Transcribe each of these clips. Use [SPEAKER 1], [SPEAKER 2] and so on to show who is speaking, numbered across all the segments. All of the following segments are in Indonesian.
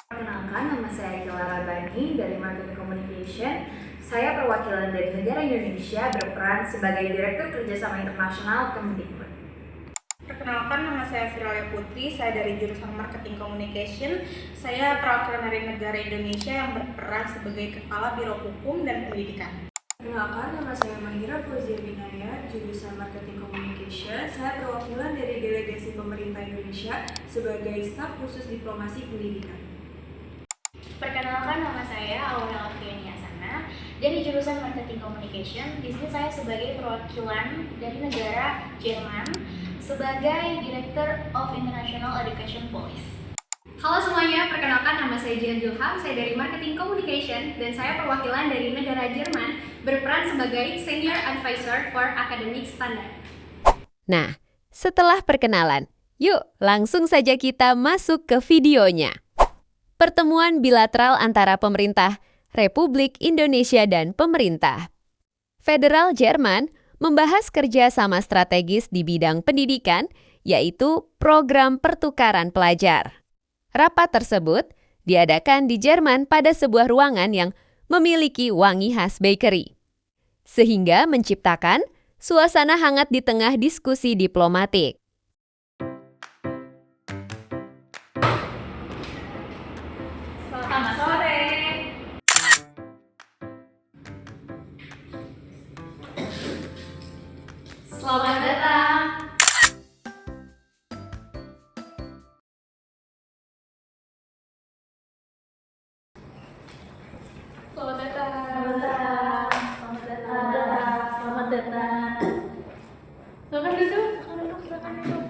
[SPEAKER 1] Perkenalkan, nama saya Kilara Bani dari Marketing Communication. Saya perwakilan dari negara Indonesia berperan sebagai Direktur Kerjasama Internasional Kemdikbud.
[SPEAKER 2] Perkenalkan, nama saya Viralia Putri, saya dari jurusan Marketing Communication. Saya perwakilan dari negara Indonesia yang berperan sebagai Kepala Biro Hukum dan Pendidikan.
[SPEAKER 3] Perkenalkan, nama saya Mahira Fauzia Binaya, jurusan Marketing Communication. Saya perwakilan dari delegasi pemerintah Indonesia sebagai staf khusus diplomasi pendidikan.
[SPEAKER 4] Perkenalkan, nama saya Aurel Afriani Asana dari jurusan Marketing Communication. Di sini saya sebagai perwakilan dari negara Jerman sebagai Director of International Education Policy.
[SPEAKER 5] Halo semuanya, perkenalkan nama saya Jihan Julham, saya dari Marketing Communication dan saya perwakilan dari negara Jerman berperan sebagai Senior Advisor for Academic Standard.
[SPEAKER 6] Nah, setelah perkenalan, yuk langsung saja kita masuk ke videonya. Pertemuan bilateral antara pemerintah Republik Indonesia dan pemerintah Federal Jerman membahas kerjasama strategis di bidang pendidikan, yaitu program pertukaran pelajar. Rapat tersebut diadakan di Jerman pada sebuah ruangan yang memiliki wangi khas bakery, sehingga menciptakan suasana hangat di tengah diskusi diplomatik.
[SPEAKER 5] Selamat sore. Selamat datang. Selamat datang.
[SPEAKER 1] Selamat datang. Selamat datang. Selamat datang.
[SPEAKER 5] Silakan duduk. Silakan duduk.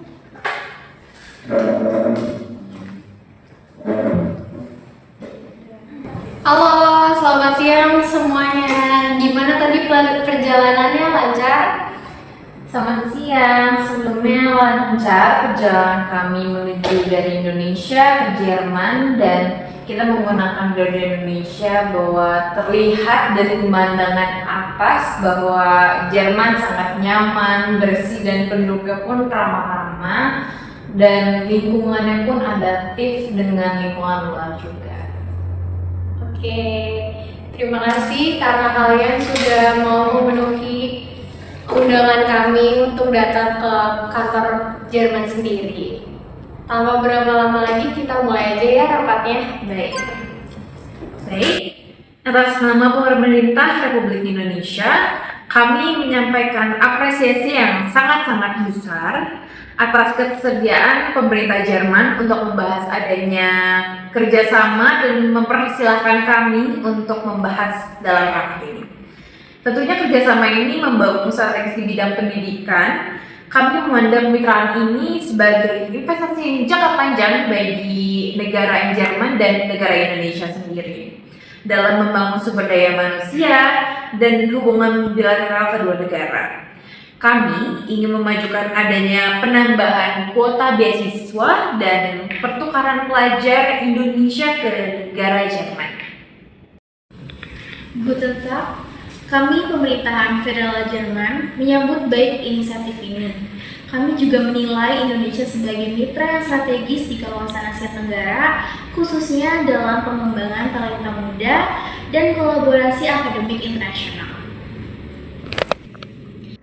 [SPEAKER 5] Halo, selamat siang semuanya. Gimana tadi perjalanannya, lancar?
[SPEAKER 1] Selamat siang. Sebelumnya lancar perjalanan kami menuju dari Indonesia ke Jerman dan kita menggunakan Garuda Indonesia bahwa terlihat dari pemandangan atas bahwa Jerman sangat nyaman, bersih dan penduduknya pun ramah-ramah dan lingkungannya pun adaptif dengan lingkungan luar juga.
[SPEAKER 5] Oke, terima kasih karena kalian sudah mau memenuhi undangan kami untuk datang ke kantor Jerman sendiri. Tanpa berlama-lama lagi, kita mulai aja ya rapatnya.
[SPEAKER 1] Baik. Atas nama pemerintah Republik Indonesia, kami menyampaikan apresiasi yang sangat-sangat besar atas kesediaan pemerintah Jerman untuk membahas adanya kerjasama dan mempersilahkan kami untuk membahas dalam rapat ini. Tentunya kerjasama ini membangun strategi di bidang pendidikan. Kami memandang kemitraan ini sebagai investasi yang jangka panjang bagi negara Jerman dan negara Indonesia sendiri dalam membangun sumber daya manusia dan hubungan bilateral kedua negara. Kami ingin memajukan adanya penambahan kuota beasiswa dan pertukaran pelajar Indonesia ke negara Jerman.
[SPEAKER 4] Guten Tag. Kami pemerintahan Federal Jerman menyambut baik inisiatif ini. Kami juga menilai Indonesia sebagai mitra yang strategis di kawasan Asia Tenggara, khususnya dalam pengembangan talenta muda dan kolaborasi akademik internasional.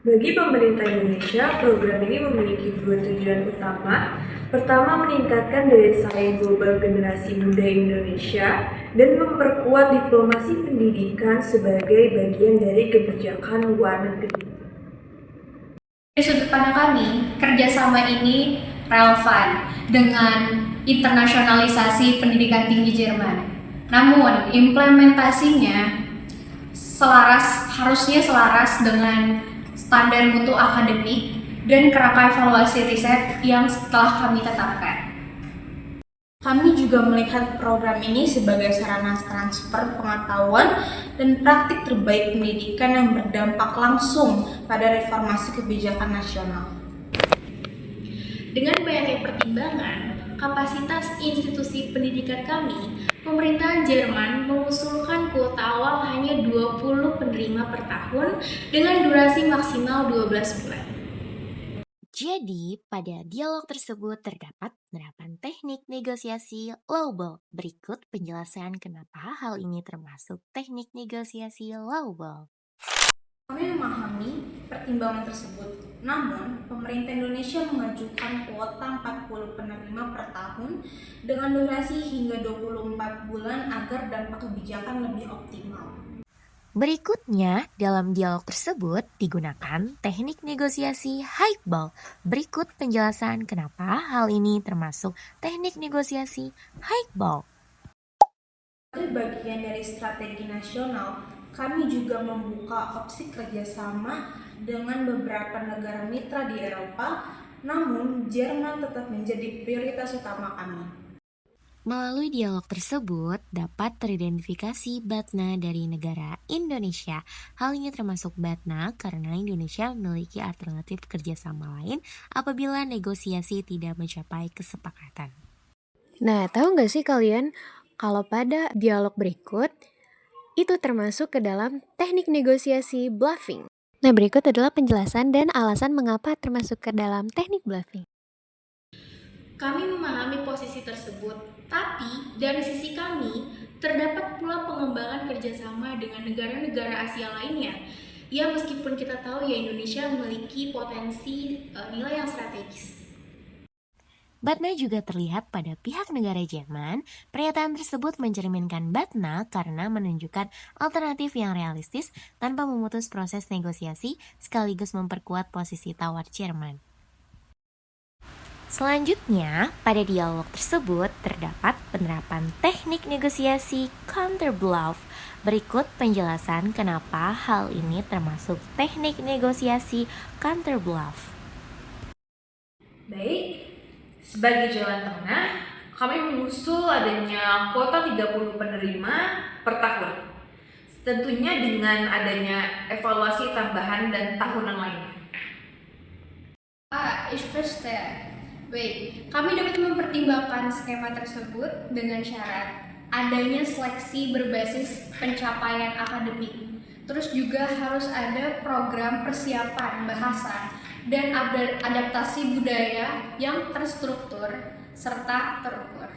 [SPEAKER 3] Bagi pemerintah Indonesia, program ini memiliki dua tujuan utama. Pertama, meningkatkan daya saing global generasi muda Indonesia dan memperkuat diplomasi pendidikan sebagai bagian dari kebijakan luar negeri.
[SPEAKER 5] Dari sudut pandang kami, kerjasama ini relevan dengan internasionalisasi pendidikan tinggi Jerman. Namun, implementasinya harusnya selaras dengan standar mutu akademik dan kerangka evaluasi riset yang telah kami tetapkan.
[SPEAKER 2] Kami juga melihat program ini sebagai sarana transfer pengetahuan dan praktik terbaik pendidikan yang berdampak langsung pada reformasi kebijakan nasional.
[SPEAKER 4] Dengan banyaknya pertimbangan, kapasitas institusi pendidikan kami Pemerintahan Jerman mengusulkan kuota awal hanya 20 penerima per tahun dengan durasi maksimal 12 bulan.
[SPEAKER 7] Jadi, pada dialog tersebut terdapat penerapan teknik negosiasi lowball. Berikut penjelasan kenapa hal ini termasuk teknik negosiasi lowball.
[SPEAKER 2] Kami memahami pertimbangan tersebut, namun pemerintah Indonesia mengajukan kuota 40 penerima per tahun dengan durasi hingga 24 bulan agar dampak kebijakan lebih optimal.
[SPEAKER 7] Berikutnya, dalam dialog tersebut digunakan teknik negosiasi highball. Berikut penjelasan kenapa hal ini termasuk teknik negosiasi highball.
[SPEAKER 2] Sebagai bagian dari strategi nasional, kami juga membuka opsi kerjasama dengan beberapa negara mitra di Eropa, namun Jerman tetap menjadi prioritas utama kami.
[SPEAKER 7] Melalui dialog tersebut dapat teridentifikasi BATNA dari negara Indonesia. Hal ini termasuk BATNA karena Indonesia memiliki alternatif kerjasama lain apabila negosiasi tidak mencapai kesepakatan.
[SPEAKER 8] Nah, tahu nggak sih kalian kalau pada dialog berikut itu termasuk ke dalam teknik negosiasi bluffing. Nah, berikut adalah penjelasan dan alasan mengapa termasuk ke dalam teknik bluffing.
[SPEAKER 4] Kami memahami posisi tersebut, tapi dari sisi kami, terdapat pula pengembangan kerjasama dengan negara-negara Asia lainnya. Ya, meskipun kita tahu ya Indonesia memiliki potensi nilai yang strategis.
[SPEAKER 7] BATNA juga terlihat pada pihak negara Jerman. Pernyataan tersebut mencerminkan BATNA karena menunjukkan alternatif yang realistis tanpa memutus proses negosiasi sekaligus memperkuat posisi tawar Jerman. Selanjutnya, pada dialog tersebut terdapat penerapan teknik negosiasi counterbluff. Berikut penjelasan kenapa hal ini termasuk teknik negosiasi counterbluff.
[SPEAKER 1] Baik, sebagai jalan tengah, kami mengusul adanya kuota 30 penerima per tahun. Tentunya dengan adanya evaluasi tambahan dan tahunan lainnya.
[SPEAKER 5] Ich verstehe. Baik, kami dapat mempertimbangkan skema tersebut dengan syarat adanya seleksi berbasis pencapaian akademik. Terus juga harus ada program persiapan bahasa dan adaptasi budaya yang terstruktur serta terukur.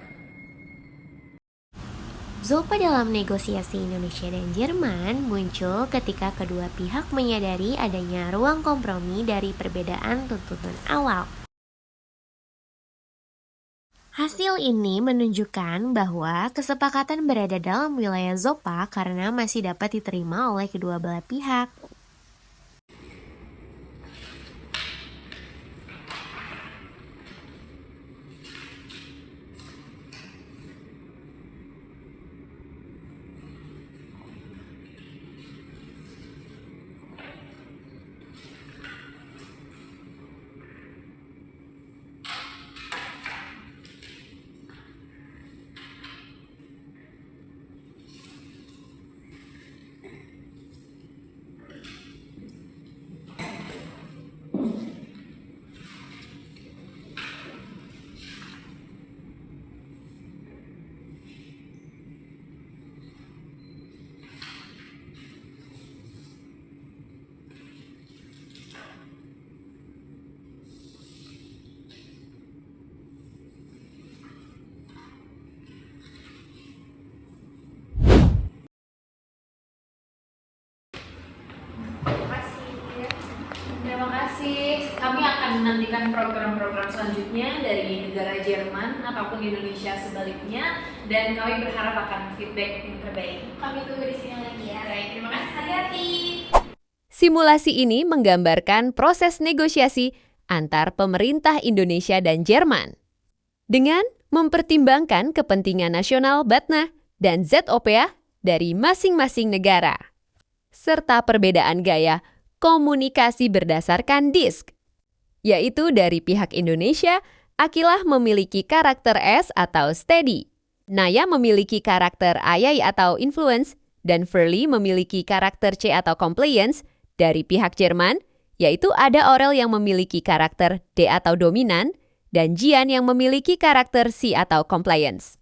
[SPEAKER 7] Zopa dalam negosiasi Indonesia dan Jerman muncul ketika kedua pihak menyadari adanya ruang kompromi dari perbedaan tuntutan awal. Hasil ini menunjukkan bahwa kesepakatan berada dalam wilayah Zopa karena masih dapat diterima oleh kedua belah pihak.
[SPEAKER 1] Terima kasih. Kami akan menantikan program-program selanjutnya dari negara Jerman ataupun Indonesia sebaliknya, dan kami berharap akan feedback yang terbaik.
[SPEAKER 4] Kami tunggu di sini lagi ya. Baik, terima kasih. Hati-hati.
[SPEAKER 6] Simulasi ini menggambarkan proses negosiasi antar pemerintah Indonesia dan Jerman. Dengan mempertimbangkan kepentingan nasional BATNA dan ZOPA dari masing-masing negara, serta perbedaan gaya komunikasi berdasarkan disk, yaitu dari pihak Indonesia, Akilah memiliki karakter S atau steady, Naya memiliki karakter Ayai atau influence, dan Furley memiliki karakter C atau compliance. Dari pihak Jerman, yaitu ada Aurel yang memiliki karakter D atau dominan, dan Jian yang memiliki karakter C atau compliance.